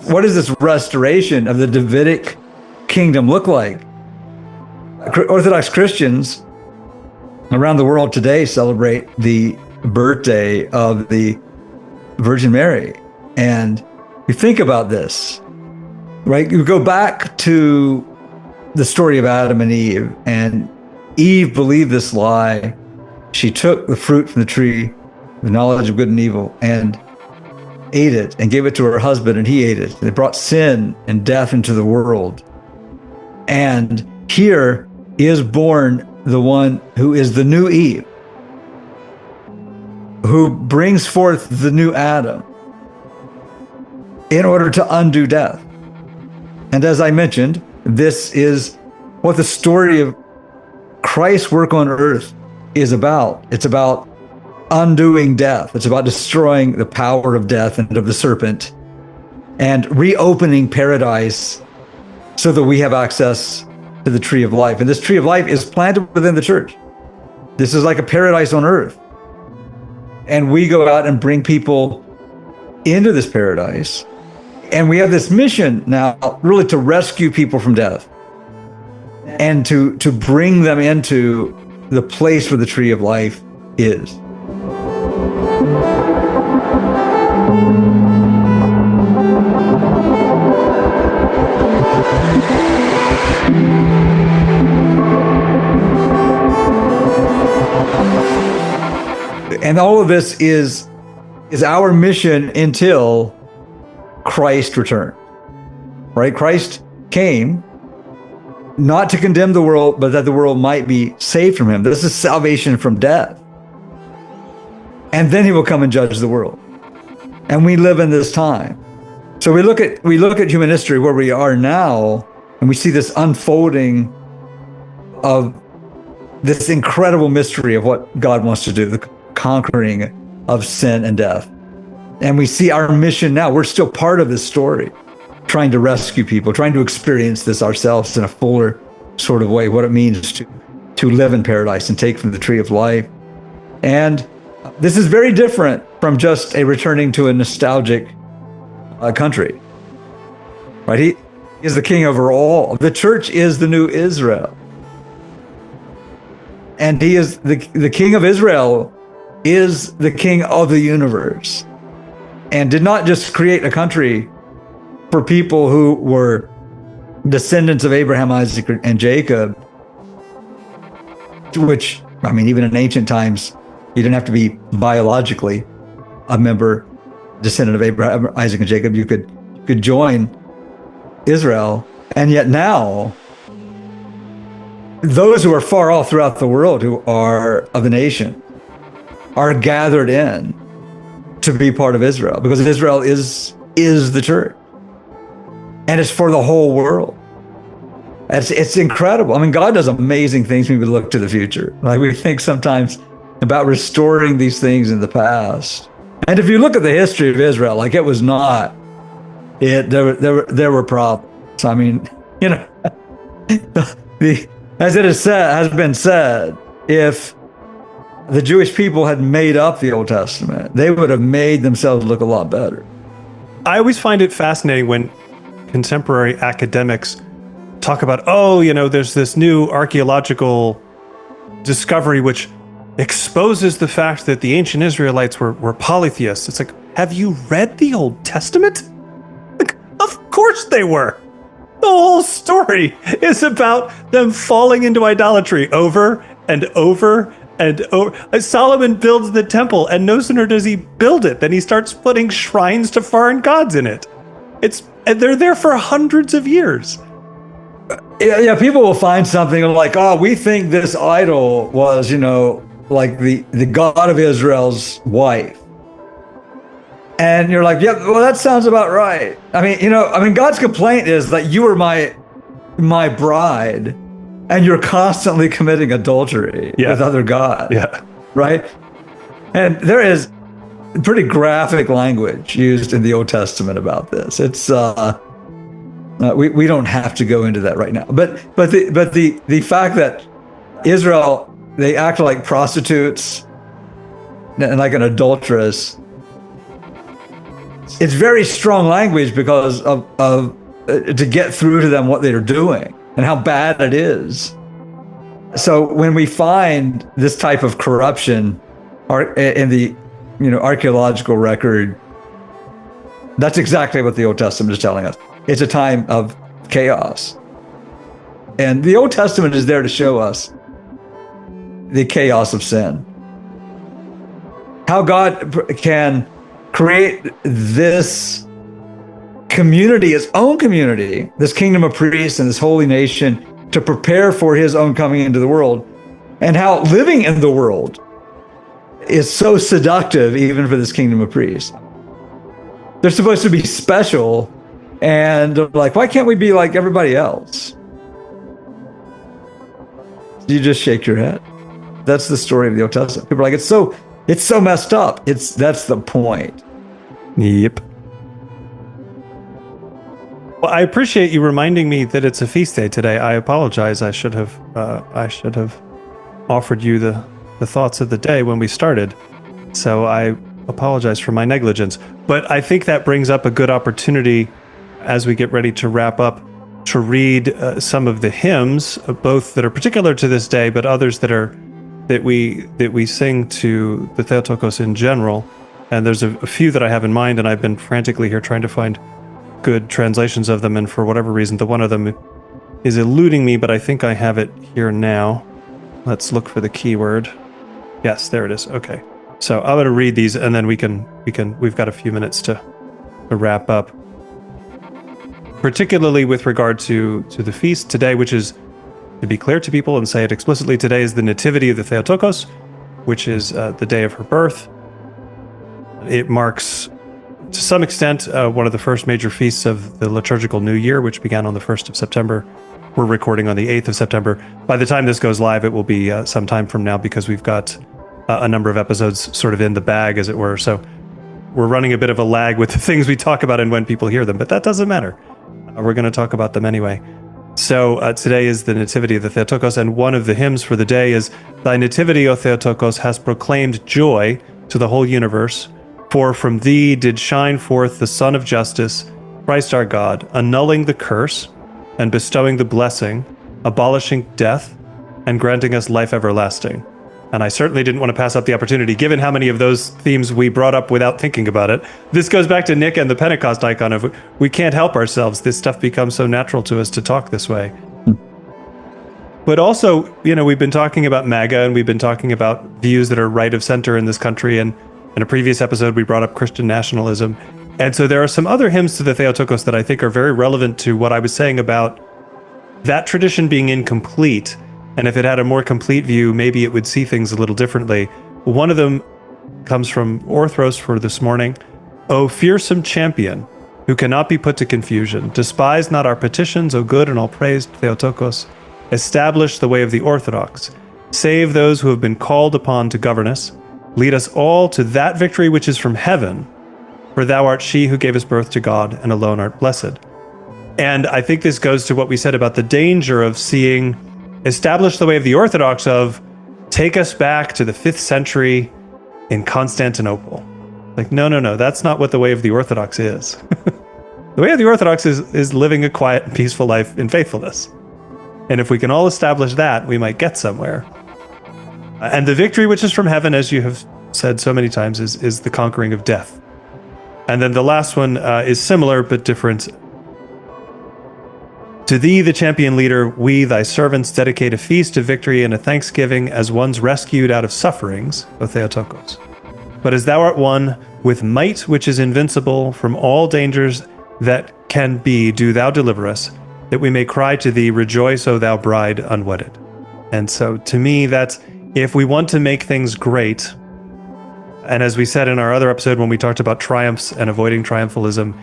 what does this restoration of the Davidic kingdom look like? Orthodox Christians around the world today celebrate the birthday of the Virgin Mary. And you think about this, right? You go back to the story of Adam and Eve believed this lie. She took the fruit from the tree, the knowledge of good and evil, and ate it and gave it to her husband, and he ate it. It brought sin and death into the world. And here is born the one who is the new Eve, who brings forth the new Adam in order to undo death. And as I mentioned, this is what the story of Christ's work on earth is about. It's about undoing death. It's about destroying the power of death and of the serpent and reopening paradise so that we have access to the tree of life. And this tree of life is planted within the church. This is like a paradise on earth. And we go out and bring people into this paradise. And we have this mission now really to rescue people from death. and to bring them into the place where the tree of life is. And all of this is our mission until Christ returns, right? Christ came not to condemn the world, but that the world might be saved from him. This is salvation from death. And then he will come and judge the world. And we live in this time. So we look at human history where we are now, and we see this unfolding of this incredible mystery of what God wants to do, the conquering of sin and death. And we see our mission now. We're still part of this story, trying to rescue people, trying to experience this ourselves in a fuller sort of way, what it means to live in paradise and take from the tree of life. And this is very different from just a returning to a nostalgic country, right? He is the king over all. The church is the new Israel. And he is the king of Israel, is the king of the universe, and did not just create a country for people who were descendants of Abraham, Isaac, and Jacob, which, I mean, even in ancient times, you didn't have to be biologically a member, descendant of Abraham, Isaac, and Jacob. You could join Israel. And yet now, those who are far off throughout the world, who are of the nation, are gathered in to be part of Israel, because Israel is the church, and it's for the whole world. It's incredible. I mean, God does amazing things when we look to the future. Like, we think sometimes about restoring these things in the past, and if you look at the history of Israel, like, it was not it. There were problems. I mean, you know, as it has been said, if the Jewish people had made up the Old Testament, they would have made themselves look a lot better. I always find it fascinating when contemporary academics talk about, oh, you know, there's this new archaeological discovery which exposes the fact that the ancient Israelites were polytheists. It's like, have you read the Old Testament? Like, of course they were. The whole story is about them falling into idolatry over and over and over. Solomon builds the temple, and no sooner does he build it than he starts putting shrines to foreign gods in it. And they're there for hundreds of years. Yeah, people will find something like, oh, we think this idol was, you know, like the God of Israel's wife. And you're like, yeah, well, that sounds about right. I mean, God's complaint is that you are my bride, and you're constantly committing adultery with other gods. Yeah. Right? And there is pretty graphic language used in the Old Testament about this. It's we don't have to go into that right now. But the fact that Israel, they act like prostitutes and like an adulteress, it's very strong language because of to get through to them what they're doing and how bad it is. So when we find this type of corruption in the archaeological record, that's exactly what the Old Testament is telling us. It's a time of chaos. And the Old Testament is there to show us the chaos of sin. How God can create this community, his own community, this kingdom of priests and this holy nation, to prepare for his own coming into the world, and how living in the world is so seductive even for this kingdom of priests. They're supposed to be special, and like, why can't we be like everybody else? You just shake your head. That's the story of the Old Testament. People are like, it's so messed up. That's the point. Yep. Well, I appreciate you reminding me that it's a feast day today. I apologize. I should have offered you the thoughts of the day when we started. So I apologize for my negligence. But I think that brings up a good opportunity as we get ready to wrap up to read some of the hymns, both that are particular to this day, but others that we sing to the Theotokos in general. And there's a few that I have in mind, and I've been frantically here trying to find good translations of them, and for whatever reason, the one of them is eluding me, but I think I have it here now. Let's look for the keyword. Yes, there it is. Okay. So I'm going to read these, and then we've got a few minutes to wrap up. Particularly with regard to the feast today, which is, to be clear to people and say it explicitly, today is the Nativity of the Theotokos, which is the day of her birth. It marks, to some extent, one of the first major feasts of the liturgical New Year, which began on the 1st of September. We're recording on the 8th of September. By the time this goes live, it will be some time from now, because we've got a number of episodes sort of in the bag, as it were. So we're running a bit of a lag with the things we talk about and when people hear them, but that doesn't matter. We're going to talk about them anyway. So today is the Nativity of the Theotokos, and one of the hymns for the day is, "Thy Nativity, O Theotokos, has proclaimed joy to the whole universe, for from thee did shine forth the Son of Justice, Christ our God, annulling the curse and bestowing the blessing, abolishing death and granting us life everlasting." And I certainly didn't want to pass up the opportunity, given how many of those themes we brought up without thinking about it. This goes back to Nick and the Pentecost icon of, we can't help ourselves. This stuff becomes so natural to us to talk this way. But also, we've been talking about MAGA, and we've been talking about views that are right of center in this country. And in a previous episode, we brought up Christian nationalism. And so there are some other hymns to the Theotokos that I think are very relevant to what I was saying about that tradition being incomplete. And if it had a more complete view, maybe it would see things a little differently. One of them comes from Orthros for this morning. "O fearsome champion, who cannot be put to confusion, despise not our petitions, O good and all-praised Theotokos. Establish the way of the Orthodox. Save those who have been called upon to govern us. Lead us all to that victory which is from heaven. For thou art she who gave us birth to God, and alone art blessed." And I think this goes to what we said about the danger of seeing "establish the way of the Orthodox" of take us back to the 5th century in Constantinople. Like, no, that's not what the way of the Orthodox is. The way of the Orthodox is living a quiet and peaceful life in faithfulness. And if we can all establish that, we might get somewhere. And the victory which is from heaven, as you have said so many times, is the conquering of death. And then the last one is similar but different. "To thee, the champion leader, we, thy servants, dedicate a feast of victory and a thanksgiving as ones rescued out of sufferings, O Theotokos. But as thou art one, with might which is invincible, from all dangers that can be, do thou deliver us, that we may cry to thee, rejoice, O thou bride unwedded." And so to me, that's, if we want to make things great, and as we said in our other episode when we talked about triumphs and avoiding triumphalism,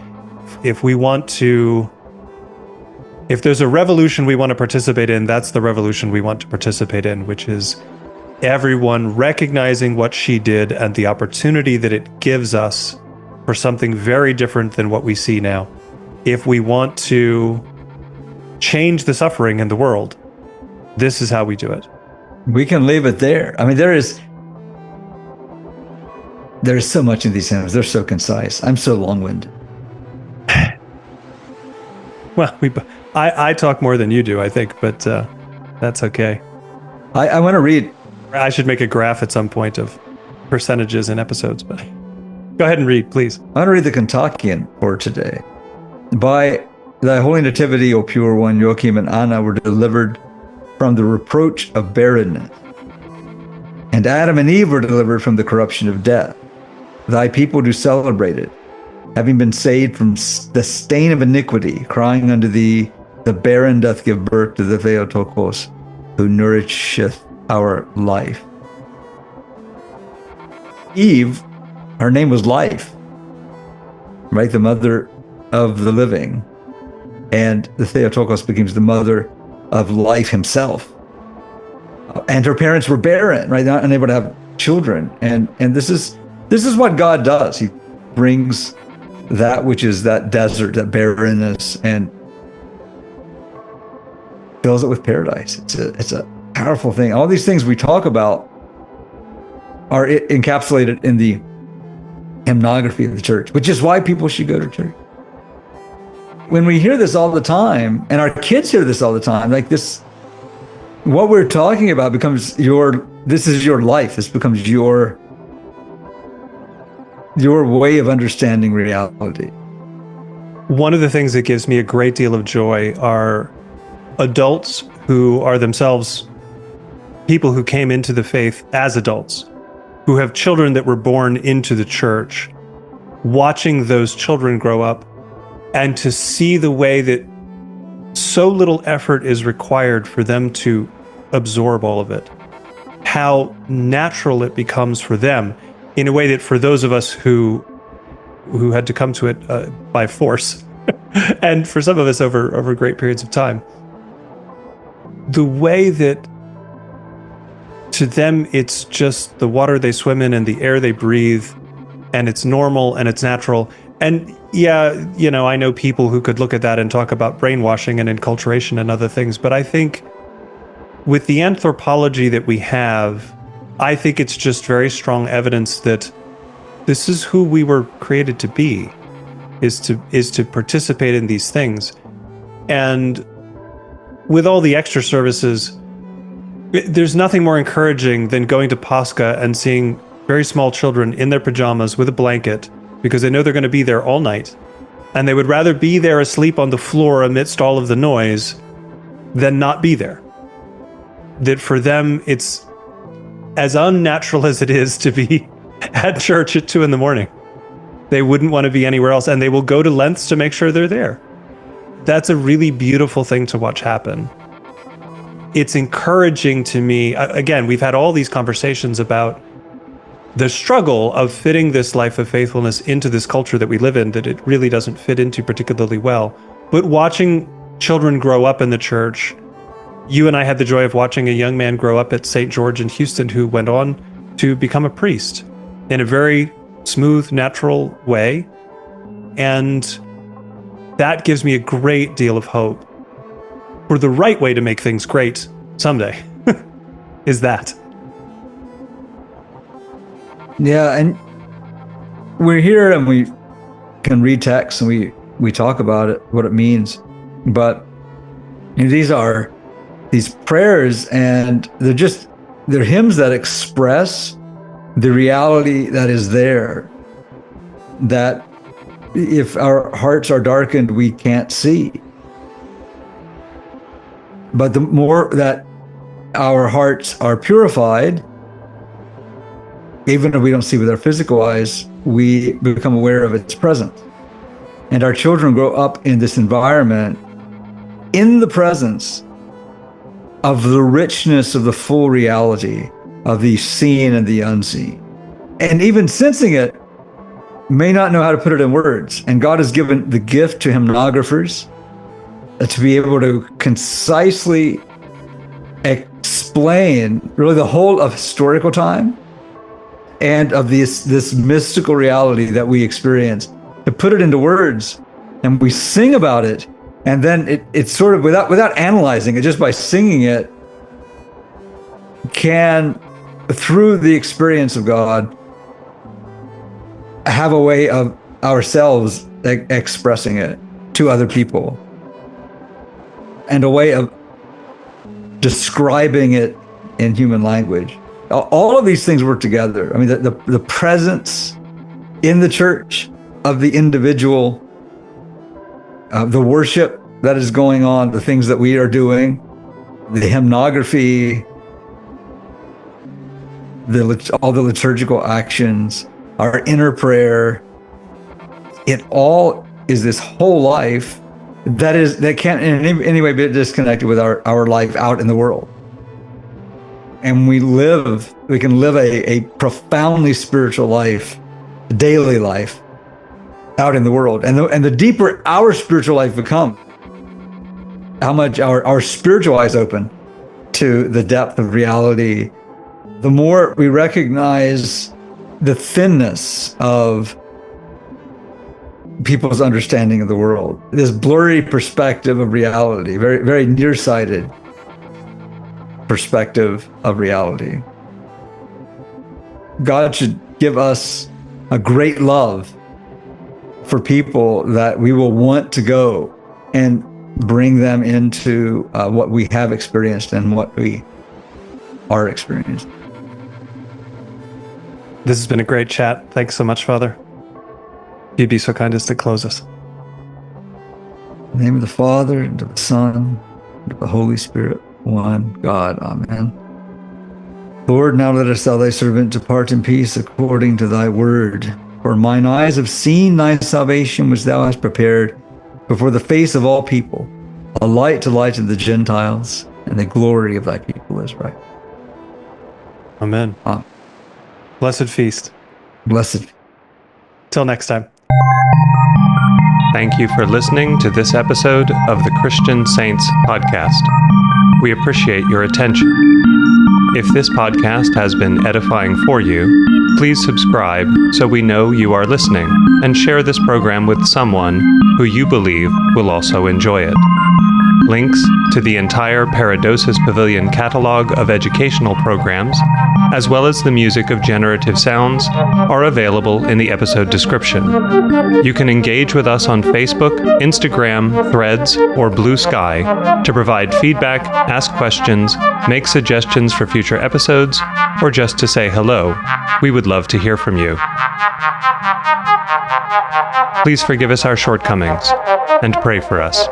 if there's a revolution we want to participate in, that's the revolution we want to participate in, which is everyone recognizing what she did and the opportunity that it gives us for something very different than what we see now. If we want to change the suffering in the world, this is how we do it. We can leave it there. I mean, there is so much in these hymns. They're so concise. I'm so long-winded. Well, I talk more than you do, I think, but that's okay. I want to read. I should make a graph at some point of percentages in episodes, but go ahead and read, please. I want to read the Kontakion for today. "By thy holy nativity, O pure one, Joachim and Anna were delivered from the reproach of barrenness, and Adam and Eve were delivered from the corruption of death. Thy people do celebrate it, having been saved from the stain of iniquity, crying unto thee, the barren doth give birth to the Theotokos, who nourisheth our life." Eve, her name was Life, right? The mother of the living. And the Theotokos becomes the mother of life himself. And her parents were barren, right? Not unable to have children. And this is what God does. He brings that which is that desert, that barrenness, and fills it with paradise. It's a powerful thing. All these things we talk about are encapsulated in the hymnography of the church, which is why people should go to church. when we hear this all the time, and our kids hear this all the time, like this, what we're talking about becomes this is your life. This becomes your way of understanding reality. One of the things that gives me a great deal of joy are adults who are themselves people who came into the faith as adults, who have children that were born into the church, watching those children grow up, and to see the way that so little effort is required for them to absorb all of it, how natural it becomes for them, in a way that for those of us who had to come to it by force, and for some of us over great periods of time, the way that to them it's just the water they swim in and the air they breathe, and it's normal and it's natural. And yeah, I know people who could look at that and talk about brainwashing and enculturation and other things, but I think with the anthropology that we have, I think it's just very strong evidence that this is who we were created to be, is to participate in these things. And with all the extra services, there's nothing more encouraging than going to Pascha and seeing very small children in their pajamas with a blanket, because they know they're going to be there all night, and they would rather be there asleep on the floor amidst all of the noise than not be there. That for them, it's as unnatural as it is to be at church at 2 a.m. They wouldn't want to be anywhere else, and they will go to lengths to make sure they're there. That's a really beautiful thing to watch happen. It's encouraging to me. Again, we've had all these conversations about the struggle of fitting this life of faithfulness into this culture that we live in, that it really doesn't fit into particularly well. But watching children grow up in the church, you and I had the joy of watching a young man grow up at St. George in Houston who went on to become a priest in a very smooth, natural way. And that gives me a great deal of hope for the right way to make things great someday, is that. Yeah, and we're here and we can read text and we talk about it, what it means. But these are these prayers, and they're hymns that express the reality that is there, that if our hearts are darkened, we can't see. But the more that our hearts are purified, even if we don't see with our physical eyes, we become aware of its presence. And our children grow up in this environment, in the presence of the richness of the full reality of the seen and the unseen. And even sensing it, may not know how to put it in words. And God has given the gift to hymnographers to be able to concisely explain really the whole of historical time and of this mystical reality that we experience, to put it into words, and we sing about it, and then it's sort of without analyzing it, just by singing it, can, through the experience of God, have a way of ourselves expressing it to other people, and a way of describing it in human language. All of these things work together. I mean, the presence in the church of the individual, the worship that is going on, the things that we are doing, the hymnography, all the liturgical actions, our inner prayer, it all is this whole life that can't in any way be disconnected with our life out in the world. And we can live a profoundly spiritual life, daily life, out in the world. And the deeper our spiritual life becomes, how much our spiritual eyes open to the depth of reality, the more we recognize the thinness of people's understanding of the world, this blurry perspective of reality, very, very nearsighted perspective of reality. God should give us a great love for people that we will want to go and bring them into what we have experienced and what we are experiencing. This has been a great chat. Thanks so much, Father. If you'd be so kind as to close us. In the name of the Father, and of the Son, and of the Holy Spirit, one God. Amen. Lord, now let us, thou thy servant, depart in peace according to thy word. For mine eyes have seen thy salvation, which thou hast prepared before the face of all people, a light to lighten the Gentiles, and the glory of thy people Israel. Amen. Blessed feast. Blessed. Till next time. Thank you for listening to this episode of the Christian Saints podcast. We appreciate your attention. If this podcast has been edifying for you, please subscribe so we know you are listening, and share this program with someone who you believe will also enjoy it. Links to the entire Paradosis Pavilion catalog of educational programs, as well as the music of generative sounds, are available in the episode description. You can engage with us on Facebook, Instagram, Threads, or Blue Sky to provide feedback, ask questions, make suggestions for future episodes, or just to say hello. We would love to hear from you. Please forgive us our shortcomings and pray for us.